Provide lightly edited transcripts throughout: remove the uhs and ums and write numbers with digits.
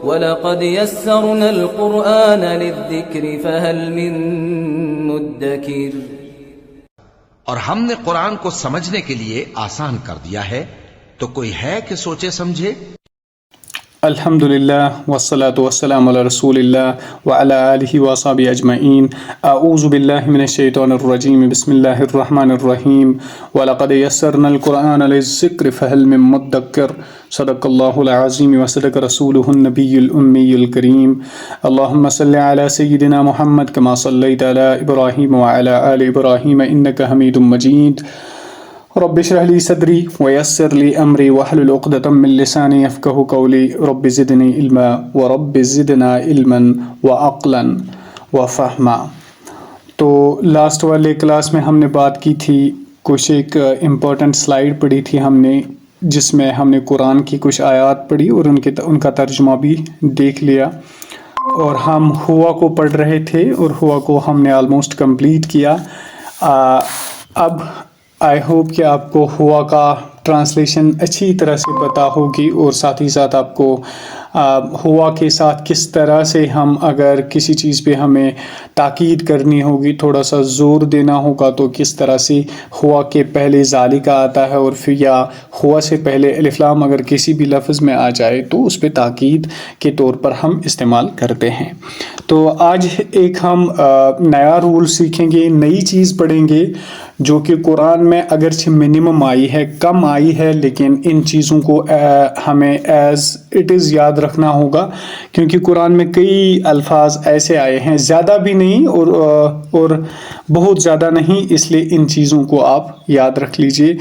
وَلَقَدْ يَسَّرْنَا الْقُرْآنَ لِلذِّكْرِ فَهَلْ مِن مُدَّكِرٍ۔ اور ہم نے قرآن کو سمجھنے کے لیے آسان کر دیا ہے، تو کوئی ہے کہ سوچے سمجھے؟ الحمدللہ والصلاة والسلام علی رسول اللہ وعلی آلہ وصحبہ اجمعین۔ اعوذ باللہ من الشیطان الرجیم، بسم اللہ الرحمن الرحیم۔ وَلَقَدْ يَسَّرْنَا الْقُرْآنَ لِلذِّكْرِ فَهَلْ مِن مُدَّكِرٍ۔ صدق اللہ العظیم وصدق رسولہ النبی الأمی الکریم۔ اللہم صل علی سیدنا محمد کما صلیت علی ابراہیم وعلی آل ابراہیم انک حمید مجید۔ رب اشرح لي صدري ويسر لي امري واحلل عقدة من لساني يفقهوا قولي رب زدني علما ورب زدنا علما وعقلا وفہما۔ تو لاسٹ والے کلاس میں ہم نے بات کی تھی، کچھ ایک امپورٹنٹ سلائیڈ پڑھی تھی ہم نے، جس میں ہم نے قرآن کی کچھ آیات پڑھی اور ان کا ترجمہ بھی دیکھ لیا، اور ہم ہوا کو پڑھ رہے تھے اور ہوا کو ہم نے آلموسٹ کمپلیٹ کیا۔ اب آئی ہوپ کہ آپ کو ہوا کا ٹرانسلیشن اچھی طرح سے پتہ ہوگی، اور ساتھ ہی ساتھ آپ کو ہوا کے ساتھ کس طرح سے ہم اگر کسی چیز پہ ہمیں تاکید کرنی ہوگی، تھوڑا سا زور دینا ہوگا، تو کس طرح سے ہوا کے پہلے ذالکہ آتا ہے، اور پھر یا ہوا سے پہلے الف لام اگر کسی بھی لفظ میں آ جائے تو اس پہ تاکید کے طور پر ہم استعمال کرتے ہیں۔ تو آج ایک ہم نیا رول سیکھیں گے، نئی چیز پڑھیں گے، جو کہ قرآن میں اگرچہ منیمم آئی ہے، کم آئی ہے، لیکن ان چیزوں کو ہمیں ایز اٹ از یاد رکھنا ہوگا، کیونکہ قرآن میں کئی الفاظ ایسے آئے ہیں، زیادہ بھی نہیں اور بہت زیادہ نہیں، اس لیے ان چیزوں کو آپ یاد رکھ لیجئے۔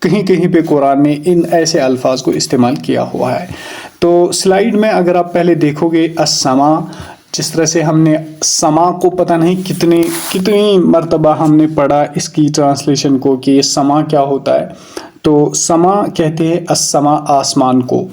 کہیں کہیں پہ قرآن نے ان ایسے الفاظ کو استعمال کیا ہوا ہے۔ تو سلائیڈ میں اگر آپ پہلے دیکھو گے، السما، جس طرح سے ہم نے سما کو پتہ نہیں کتنی مرتبہ ہم نے پڑھا اس کی ٹرانسلیشن کو کہ یہ سما کیا ہوتا ہے، تو سما کہتے ہیں السما، آسمان کو۔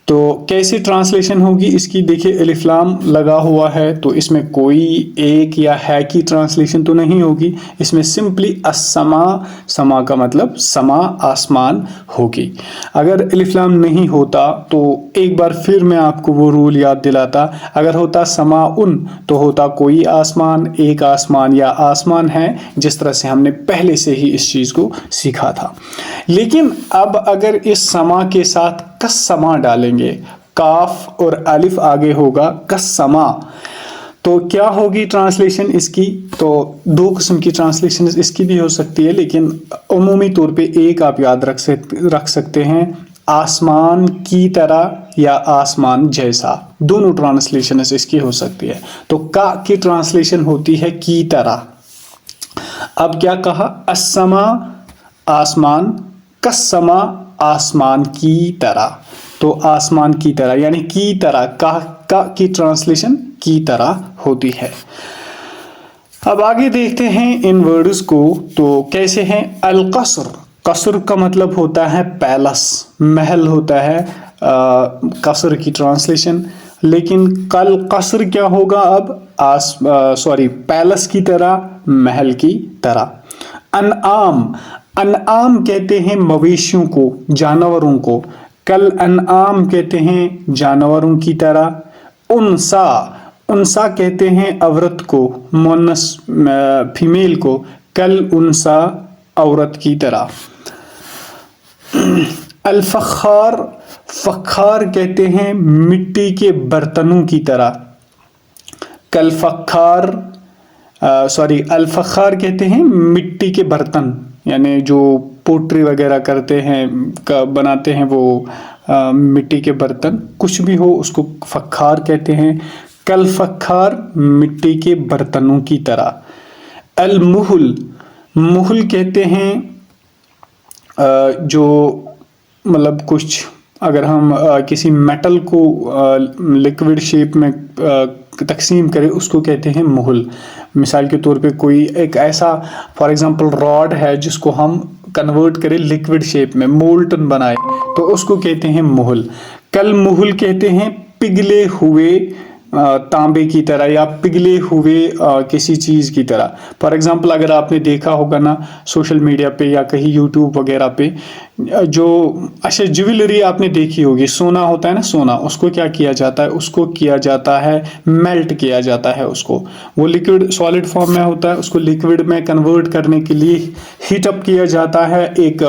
تو کیسی ٹرانسلیشن ہوگی اس کی؟ دیکھیے الف لام لگا ہوا ہے، تو اس میں کوئی ایک یا ہے کی ٹرانسلیشن تو نہیں ہوگی، اس میں سمپلی السما، سما کا مطلب سما، آسمان ہوگی۔ اگر الف لام نہیں ہوتا تو ایک بار پھر میں آپ کو وہ رول یاد دلاتا، اگر ہوتا سما ان تو ہوتا کوئی آسمان، ایک آسمان یا آسمان ہے، جس طرح سے ہم نے پہلے سے ہی اس چیز کو سیکھا تھا۔ لیکن اب اگر اس سما کے ساتھ کسما ڈالیں گے، کاف اور الف آگے ہوگا، کسما، تو کیا ہوگی ٹرانسلیشن اس کی؟ تو دو قسم کی ٹرانسلیشن اس کی بھی ہو سکتی ہے، لیکن عمومی طور پہ ایک آپ یاد رکھ سکتے ہیں، آسمان کی طرح یا آسمان جیسا، دونوں ٹرانسلیشن اس کی ہو سکتی ہے۔ تو کا کی ٹرانسلیشن ہوتی ہے کی طرح۔ اب کیا کہا؟ السما، آسمان، کسما، آسمان کی طرح، تو آسمان کی طرح یعنی کی طرح، کا کی ٹرانسلیشن کی طرح ہوتی ہے۔ اب آگے دیکھتے ہیں ان ورڈز کو، تو کیسے ہیں؟ القصر، قصر کا مطلب ہوتا ہے پیلس، محل ہوتا ہے قصر کی ٹرانسلیشن، لیکن کل قصر کیا ہوگا اب؟ پیلس کی طرح، محل کی طرح۔ انعام، انعام کہتے ہیں مویشیوں کو، جانوروں کو، کل انعام کہتے ہیں جانوروں کی طرح۔ انسا، انسا کہتے ہیں عورت کو، مونس فیمیل کو، کل انسا، عورت کی طرح۔ الفخار، فخار کہتے ہیں مٹی کے برتنوں کی طرح، کل فخار، الفخار کہتے ہیں مٹی کے برتن، یعنی جو پوٹری وغیرہ کرتے ہیں، بناتے ہیں وہ مٹی کے برتن، کچھ بھی ہو اس کو فخار کہتے ہیں، کل فخار، مٹی کے برتنوں کی طرح۔ المہل، مہل کہتے ہیں جو مطلب کچھ اگر ہم کسی میٹل کو لکوڈ شیپ میں تقسیم کریں اس کو کہتے ہیں مہل۔ مثال کے طور پہ کوئی ایک ایسا فار ایگزامپل راڈ ہے جس کو ہم کنورٹ کریں لکوڈ شیپ میں، مولٹن بنائے، تو اس کو کہتے ہیں مہل۔ کل مہل کہتے ہیں پگھلے ہوئے تانبے کی طرح یا پگھلے ہوئے کسی چیز کی طرح۔ فار ایگزامپل اگر آپ نے دیکھا ہوگا نا سوشل میڈیا پہ یا کہیں یوٹیوب وغیرہ پہ جو اچھا جویلری آپ نے دیکھی ہوگی، سونا ہوتا ہے نا، سونا اس کو کیا کیا جاتا ہے، اس کو کیا جاتا ہے میلٹ کیا جاتا ہے، اس کو وہ لیکوڈ سالڈ فارم میں ہوتا ہے، اس کو لیکوڈ میں کنورٹ کرنے کے لیے ہیٹ اپ کیا جاتا ہے، ایک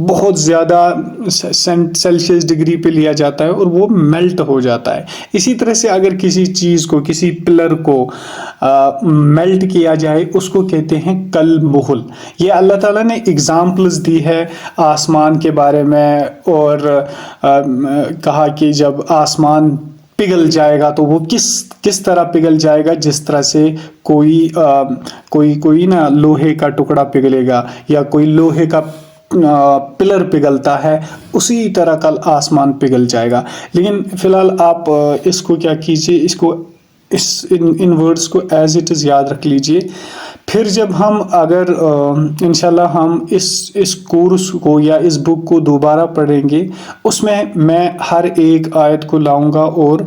بہت زیادہ سیلسیس ڈگری پہ لیا جاتا ہے اور وہ میلٹ ہو جاتا ہے۔ اسی طرح سے اگر کسی چیز کو، کسی پلر کو میلٹ کیا جائے اس کو کہتے ہیں کل مہل۔ یہ اللہ تعالیٰ نے اگزامپلز دی ہے آسمان کے بارے میں، اور کہا کہ جب آسمان پگھل جائے گا تو وہ کس طرح پگھل جائے گا، جس طرح سے کوئی نا لوہے کا ٹکڑا پگھلے گا یا کوئی لوہے کا پلر پگھلتا ہے، اسی طرح کل آسمان پگھل جائے گا۔ لیکن فی الحال آپ اس کو کیا کیجئے، اس کو ان ورڈز کو ایز اٹ از یاد رکھ لیجئے۔ پھر جب ہم اگر انشاءاللہ ہم اس کورس کو یا اس بک کو دوبارہ پڑھیں گے، اس میں ہر ایک آیت کو لاؤں گا اور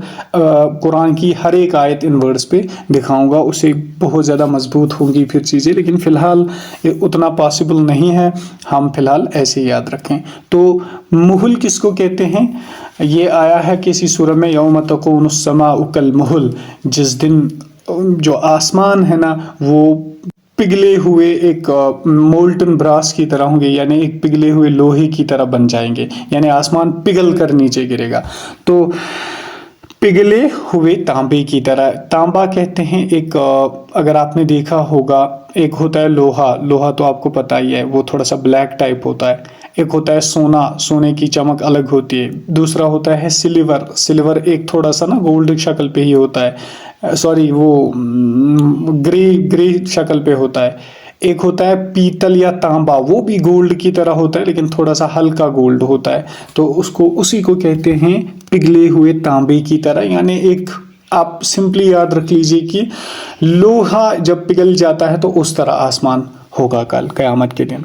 قرآن کی ہر ایک آیت ان ورڈز پہ دکھاؤں گا، اسے بہت زیادہ مضبوط ہوں گی پھر چیزیں، لیکن فی الحال اتنا پاسبل نہیں ہے، ہم فی الحال ایسے یاد رکھیں۔ تو مہل کس کو کہتے ہیں؟ یہ آیا ہے کسی سورہ میں، یوم تکون السماء کالمہل، جس دن جو آسمان ہے نا وہ پگھلے ہوئے ایک مولٹن براس کی طرح ہوں گے، یعنی ایک پگھلے ہوئے لوہے کی طرح بن جائیں گے، یعنی آسمان پگھل کر نیچے گرے گا۔ تو پگھلے ہوئے تانبے کی طرح، تانبا کہتے ہیں ایک، اگر آپ نے دیکھا ہوگا ایک ہوتا ہے لوہا تو آپ کو پتہ ہی ہے، وہ تھوڑا سا بلیک ٹائپ ہوتا ہے، ایک ہوتا ہے سونے کی چمک الگ ہوتی ہے، دوسرا ہوتا ہے سلور ایک تھوڑا سا نا گولڈ شکل پہ ہی ہوتا ہے، سوری وہ گرے شکل پہ ہوتا ہے، ایک ہوتا ہے پیتل یا تانبا، وہ بھی گولڈ کی طرح ہوتا ہے لیکن تھوڑا سا ہلکا گولڈ ہوتا ہے، تو اسی کو کہتے ہیں پگھلے ہوئے تانبے کی طرح۔ یعنی ایک آپ سمپلی یاد رکھ لیجئے کہ لوہا جب پگھل جاتا ہے تو اس طرح آسمان ہوگا کل قیامت کے دن۔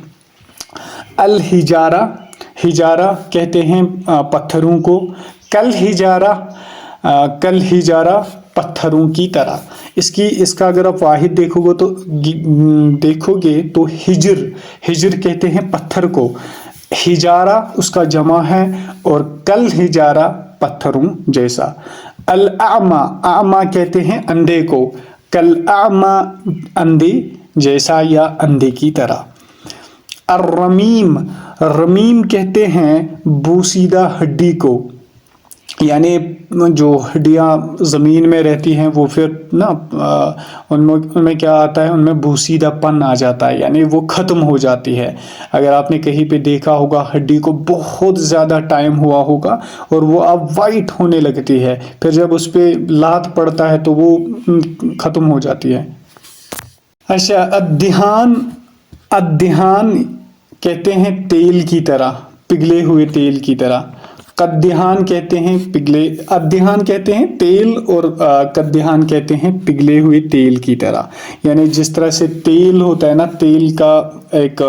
ہجارہ کہتے ہیں پتھروں کو، کل ہجارہ پتھروں کی طرح۔ اس کا اگر آپ واحد دیکھو گے تو ہجر کہتے ہیں پتھر کو، ہجارہ اس کا جمع ہے، اور کل ہجارہ پتھروں جیسا۔ اعمیٰ کہتے ہیں اندھے کو، کل اعمیٰ اندھے جیسا یا اندھے کی طرح۔ رمیم کہتے ہیں بوسیدہ ہڈی کو، یعنی جو ہڈیاں زمین میں رہتی ہیں وہ پھر نا ان میں کیا آتا ہے، ان میں بوسیدہ پن آ جاتا ہے، یعنی وہ ختم ہو جاتی ہے۔ اگر آپ نے کہیں پہ دیکھا ہوگا ہڈی کو بہت زیادہ ٹائم ہوا ہوگا اور وہ اب وائٹ ہونے لگتی ہے، پھر جب اس پہ لات پڑتا ہے تو وہ ختم ہو جاتی ہے۔ اچھا، ادھیان کہتے ہیں تیل کی طرح، پگھلے ہوئے تیل کی طرح۔ قدحان کہتے ہیں ادھیان کہتے ہیں تیل، اور قدحان کہتے ہیں پگھلے ہوئے تیل کی طرح، یعنی جس طرح سے تیل ہوتا ہے نا، تیل کا ایک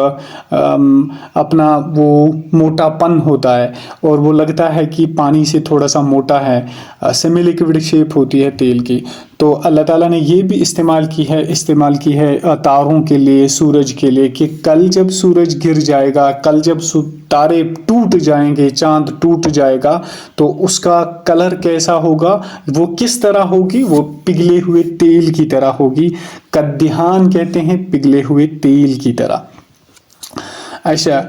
اپنا وہ موٹا پن ہوتا ہے اور وہ لگتا ہے کہ پانی سے تھوڑا سا موٹا ہے، سیمی لیکوڈ شیپ ہوتی ہے تیل کی۔ تو اللہ تعالیٰ نے یہ بھی استعمال کی ہے تاروں کے لیے، سورج کے لیے، کہ کل جب سورج گر جائے گا، کل جب تارے ٹوٹ جائیں گے، چاند ٹوٹ جائے گا، تو اس کا کلر کیسا ہوگا، وہ کس طرح ہوگی، وہ پگھلے ہوئے تیل کی طرح ہوگی۔ قدحان کہتے ہیں پگھلے ہوئے تیل کی طرح۔ اچھا،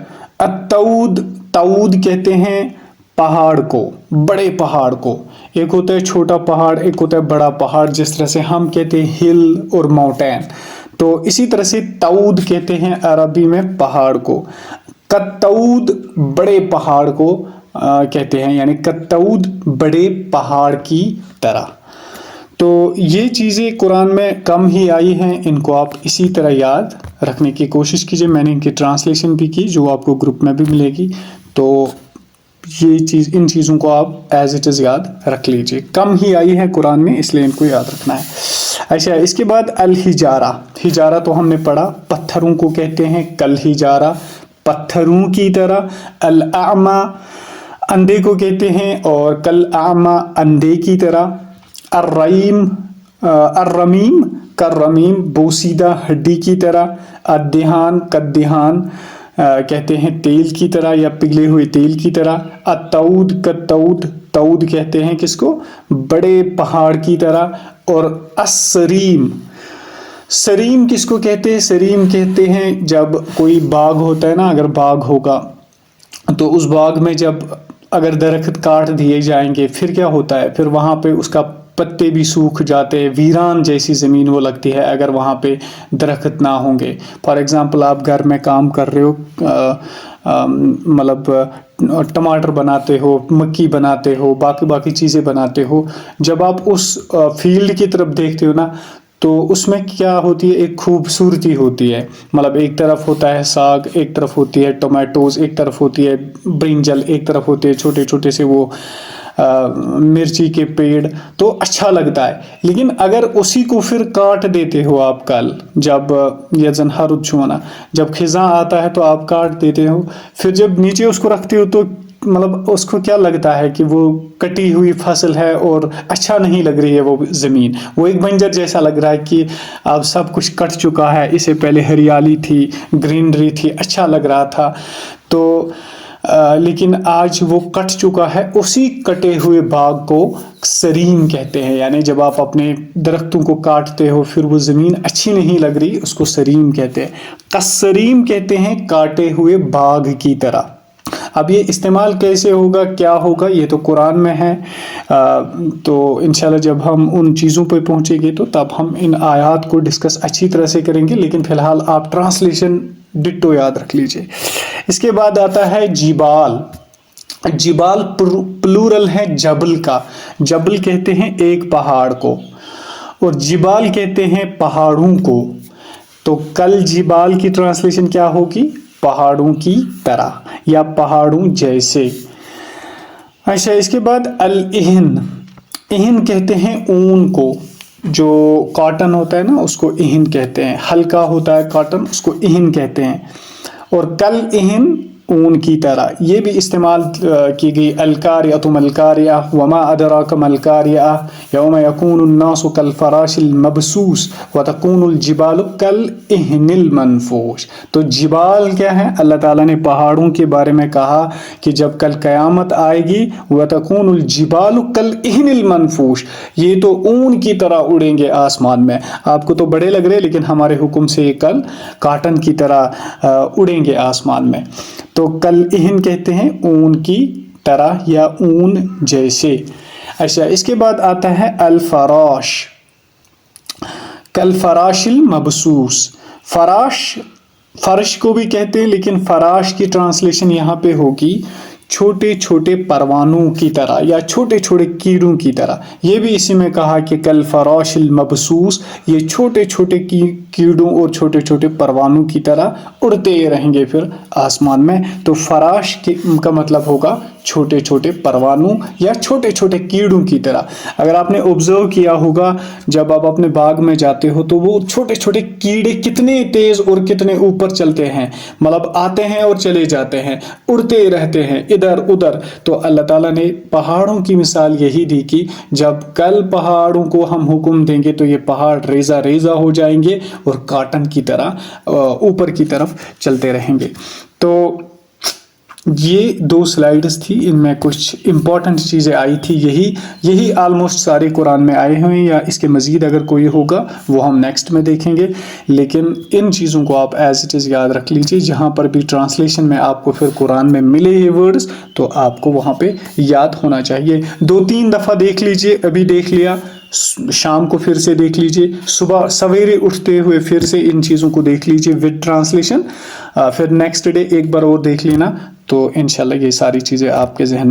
تود کہتے ہیں پہاڑ کو، بڑے پہاڑ کو، ایک ہوتا ہے چھوٹا پہاڑ، ایک ہوتا ہے بڑا پہاڑ، جس طرح سے ہم کہتے ہیں ہل اور ماؤنٹین، تو اسی طرح سے تود کہتے ہیں عربی میں پہاڑ کو۔ کتود بڑے پہاڑ کو کہتے ہیں، یعنی کتود بڑے پہاڑ کی طرح۔ تو یہ چیزیں قرآن میں کم ہی آئی ہیں، ان کو آپ اسی طرح یاد رکھنے کی کوشش کیجئے۔ میں نے ان کی ٹرانسلیشن بھی کی جو آپ کو گروپ میں بھی ملے گی، تو ان چیزوں کو آپ ایز اٹ از یاد رکھ لیجئے، کم ہی آئی ہے قرآن میں اس لیے ان کو یاد رکھنا ہے۔ اچھا، اس کے بعد ہجارہ تو ہم نے پڑھا، پتھروں کو کہتے ہیں کل ہجارہ، پتھروں کی طرح۔ الاعمیٰ اندھے کو کہتے ہیں، اور کل اعمیٰ اندھے کی طرح۔ الرمیم بوسیدہ ہڈی کی طرح۔ قدحان کہتے ہیں تیل کی طرح یا پگھلے ہوئے تیل کی طرح. التعود کالتعود، تعود کہتے ہیں کس کو؟ بڑے پہاڑ کی طرح. اور السریم، سریم کس کو کہتے ہیں؟ سریم کہتے ہیں جب کوئی باغ ہوتا ہے نا، اگر باغ ہوگا تو اس باغ میں جب اگر درخت کاٹ دیے جائیں گے پھر کیا ہوتا ہے؟ پھر وہاں پہ اس کا پتے بھی سوکھ جاتے ہیں، ویران جیسی زمین وہ لگتی ہے اگر وہاں پہ درخت نہ ہوں گے. فار ایگزامپل آپ گھر میں کام کر رہے ہو، مطلب ٹماٹر بناتے ہو، مکی بناتے ہو، باقی چیزیں بناتے ہو، جب آپ اس فیلڈ کی طرف دیکھتے ہو نا تو اس میں کیا ہوتی ہے؟ ایک خوبصورتی ہوتی ہے. مطلب ایک طرف ہوتا ہے ساگ، ایک طرف ہوتی ہے ٹومیٹوز، ایک طرف ہوتی ہے برنجل، ایک طرف ہوتے ہیں چھوٹے چھوٹے سے وہ مرچی کے پیڑ، تو اچھا لگتا ہے. لیکن اگر اسی کو پھر کاٹ دیتے ہو آپ کل، جب یزن ہرد چھونا، جب خزاں آتا ہے تو آپ کاٹ دیتے ہو، پھر جب نیچے اس کو رکھتے ہو تو مطلب اس کو کیا لگتا ہے کہ وہ کٹی ہوئی فصل ہے اور اچھا نہیں لگ رہی ہے وہ زمین، وہ ایک بنجر جیسا لگ رہا ہے کہ اب سب کچھ کٹ چکا ہے. اس سے پہلے ہریالی تھی، گرینری تھی، اچھا لگ رہا تھا. تو لیکن آج وہ کٹ چکا ہے. اسی کٹے ہوئے باغ کو سریم کہتے ہیں. یعنی جب آپ اپنے درختوں کو کاٹتے ہو پھر وہ زمین اچھی نہیں لگ رہی، اس کو سریم کہتے ہیں. کسریم کہتے ہیں کاٹے ہوئے باغ کی طرح. اب یہ استعمال کیسے ہوگا، کیا ہوگا، یہ تو قرآن میں ہے. تو انشاءاللہ جب ہم ان چیزوں پہ پہنچیں گے تو تب ہم ان آیات کو ڈسکس اچھی طرح سے کریں گے. لیکن فی الحال آپ ٹرانسلیشن ڈٹو یاد رکھ لیجئے. اس کے بعد آتا ہے جبال. جبال پلورل ہے جبل کا. جبل کہتے ہیں ایک پہاڑ کو، اور جبال کہتے ہیں پہاڑوں کو. تو کل جبال کی ٹرانسلیشن کیا ہوگی؟ پہاڑوں کی طرح یا پہاڑوں جیسے. اچھا، اس کے بعد الہن. اہن کہتے ہیں اون کو، جو کاٹن ہوتا ہے نا اس کو اہن کہتے ہیں. ہلکا ہوتا ہے کاٹن، اس کو اہن کہتے ہیں. اور کل اہن اون کی طرح یہ بھی استعمال کی گئی. القاریۃ ملقاریہ وما ادراک ملقاریہ یوم یکون الناس کالفراش المبثوث وتکون الجبال کالاہن المنفوش. تو جبال کیا ہے؟ اللہ تعالیٰ نے پہاڑوں کے بارے میں کہا کہ جب کل قیامت آئے گی وتکون الجبال کالاہن المنفوش، یہ تو اون کی طرح اڑیں گے آسمان میں. آپ کو تو بڑے لگ رہے لیکن ہمارے حکم سے یہ کل کاٹن کی طرح اڑیں گے آسمان میں. تو کل اہن کہتے ہیں اون کی طرح یا اون جیسے. اچھا، اس کے بعد آتا ہے الفراش. کالفراش المبثوث. فرش کو بھی کہتے ہیں لیکن فراش کی ٹرانسلیشن یہاں پہ ہوگی چھوٹے چھوٹے پروانوں کی طرح یا چھوٹے چھوٹے کیڑوں کی طرح. یہ بھی اسی میں کہا کہ کالفراش المبثوث، یہ چھوٹے چھوٹے کیڑوں اور چھوٹے چھوٹے پروانوں کی طرح اڑتے رہیں گے پھر آسمان میں. تو فراش کا مطلب ہوگا چھوٹے چھوٹے پروانوں یا چھوٹے چھوٹے کیڑوں کی طرح. اگر آپ نے آبزرو کیا ہوگا جب آپ اپنے باغ میں جاتے ہو تو وہ چھوٹے چھوٹے کیڑے کتنے تیز اور کتنے اوپر چلتے ہیں، مطلب آتے ہیں اور چلے جاتے ہیں، اڑتے رہتے ہیں ادھر ادھر. تو اللہ تعالیٰ نے پہاڑوں کی مثال یہی دی کہ جب کل پہاڑوں کو ہم حکم دیں گے تو یہ پہاڑ ریزہ ریزہ ہو جائیں گے اور کاٹن کی طرح اوپر کی طرف چلتے رہیں گے. تو یہ 2 سلائیڈز تھی، ان میں کچھ امپورٹنٹ چیزیں آئی تھی. یہی آلموسٹ سارے قرآن میں آئے ہوئے ہیں، یا اس کے مزید اگر کوئی ہوگا وہ ہم نیکسٹ میں دیکھیں گے. لیکن ان چیزوں کو آپ ایز اٹ از یاد رکھ لیجیے. جہاں پر بھی ٹرانسلیشن میں آپ کو پھر قرآن میں ملے یہ ورڈز تو آپ کو وہاں پہ یاد ہونا چاہیے. 2-3 دفعہ دیکھ لیجیے. ابھی دیکھ لیا، شام کو پھر سے دیکھ لیجیے، صبح سویرے اٹھتے ہوئے پھر سے ان چیزوں کو دیکھ لیجیے ود ٹرانسلیشن. پھر نیکسٹ ڈے ایک بار اور دیکھ لینا تو انشاءاللہ یہ ساری چیزیں آپ کے ذہن